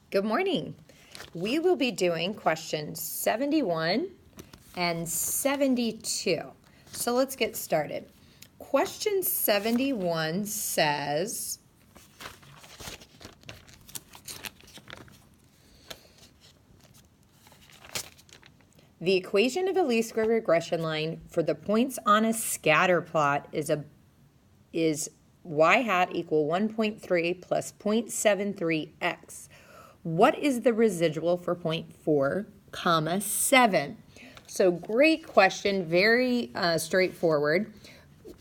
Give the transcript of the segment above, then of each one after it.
Good morning. We will be doing questions 71 and 72. So let's get started. Question 71 says, the equation of a least square regression line for the points on a scatter plot is y hat equal 1.3 plus 0.73x. What is the residual for 0.4, 7? So great question, very straightforward.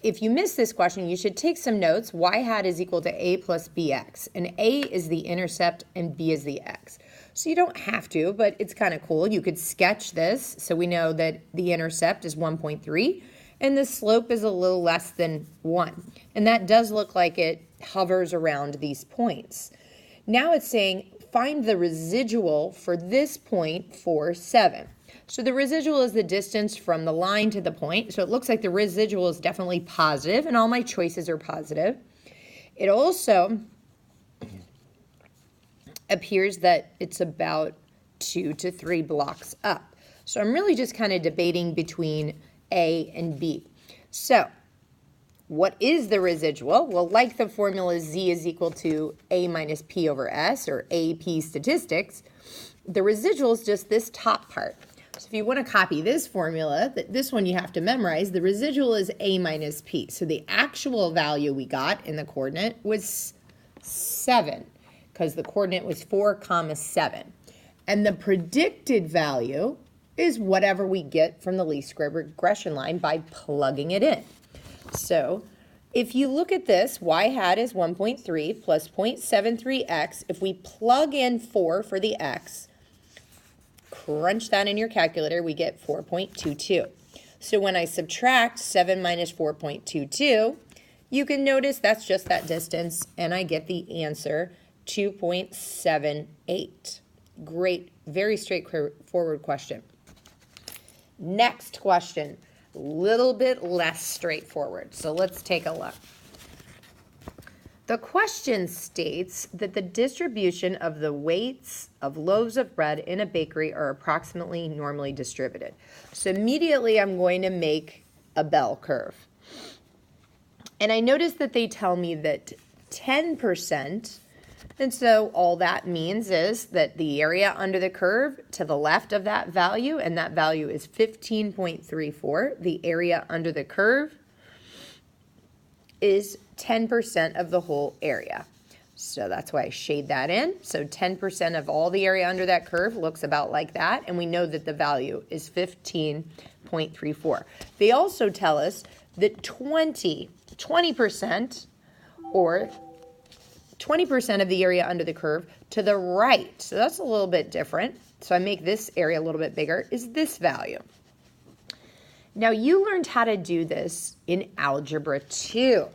If you missed this question, you should take some notes. Y hat is equal to a plus bx, and a is the intercept and b is the x. So you don't have to, but it's kind of cool. You could sketch this so we know that the intercept is 1.3 and the slope is a little less than 1. And that does look like it hovers around these points. Now it's saying find the residual for this point for 7. So the residual is the distance from the line to the point. So it looks like the residual is definitely positive, and all my choices are positive. It also appears that it's about 2 to 3 blocks up. So I'm really just kind of debating between A and B. So what is the residual? Well, like the formula Z is equal to A minus P over S, or AP statistics, the residual is just this top part. So if you want to copy this formula, this one you have to memorize, the residual is A minus P. So the actual value we got in the coordinate was 7, because the coordinate was 4, 7. And the predicted value is whatever we get from the least square regression line by plugging it in. So if you look at this, y hat is 1.3 plus 0.73x. If we plug in 4 for the x, crunch that in your calculator, we get 4.22. So when I subtract 7 minus 4.22, you can notice that's just that distance, and I get the answer, 2.78. Great, very straightforward question. Next question, a little bit less straightforward. So let's take a look. The question states that the distribution of the weights of loaves of bread in a bakery are approximately normally distributed. So immediately I'm going to make a bell curve. And I notice that they tell me that 10%, and so all that means is that the area under the curve to the left of that value, and that value is 15.34, the area under the curve is 10% of the whole area. So that's why I shade that in. So 10% of all the area under that curve looks about like that, and we know that the value is 15.34. They also tell us that 20% or 20% of the area under the curve to the right, so that's a little bit different. So I make this area a little bit bigger, is this value. Now you learned how to do this in Algebra 2.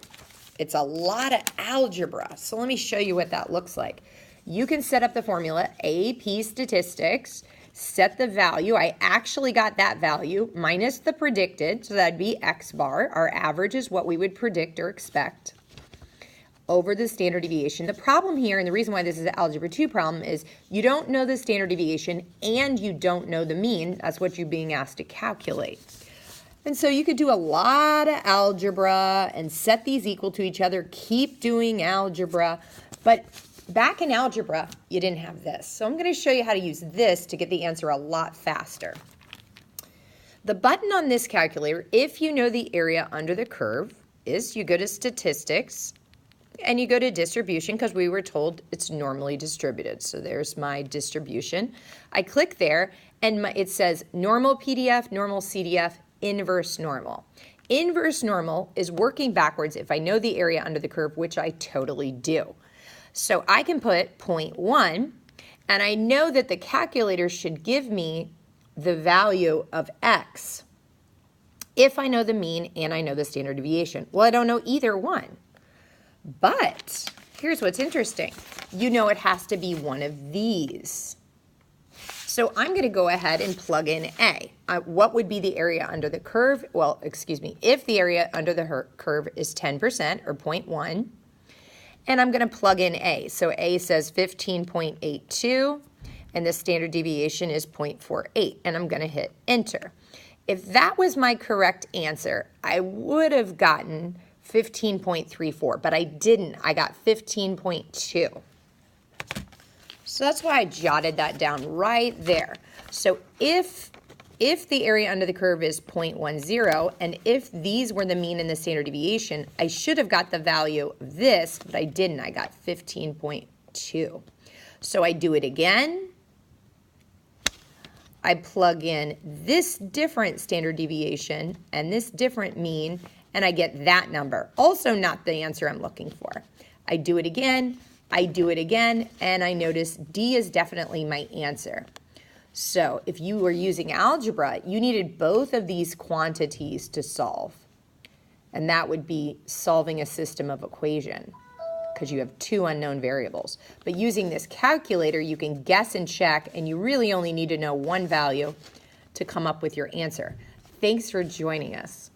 It's a lot of algebra. So let me show you what that looks like. You can set up the formula AP statistics, set the value. I actually got that value minus the predicted, so that'd be X bar. Our average is what we would predict or expect over the standard deviation. The problem here, and the reason why this is an Algebra 2 problem, is you don't know the standard deviation and you don't know the mean. That's what you're being asked to calculate. And so you could do a lot of algebra and set these equal to each other, keep doing algebra, but back in algebra, you didn't have this. So I'm going to show you how to use this to get the answer a lot faster. The button on this calculator, if you know the area under the curve, is you go to statistics and you go to distribution, because we were told it's normally distributed. So there's my distribution. I click there and it says normal PDF, normal CDF, inverse normal. Inverse normal is working backwards if I know the area under the curve, which I totally do. So I can put 0.1, and I know that the calculator should give me the value of X if I know the mean and I know the standard deviation. Well, I don't know either one. But here's what's interesting. You know it has to be one of these. So I'm going to go ahead and plug in A. What would be the area under the curve? Well, excuse me, if the area under the curve is 10% or 0.1, And I'm going to plug in A. So A says 15.82, and the standard deviation is 0.48, and I'm going to hit enter. If that was my correct answer, I would have gotten 15.34, but I didn't. I got 15.2. So that's why I jotted that down right there. So if the area under the curve is 0.10, and if these were the mean and the standard deviation, I should have got the value of this, but I didn't. I got 15.2. So I do it again. I plug in this different standard deviation and this different mean, and I get that number. Also not the answer I'm looking for. I do it again, and I notice D is definitely my answer. So if you were using algebra, you needed both of these quantities to solve. And that would be solving a system of equation, because you have two unknown variables. But using this calculator, you can guess and check, and you really only need to know one value to come up with your answer. Thanks for joining us.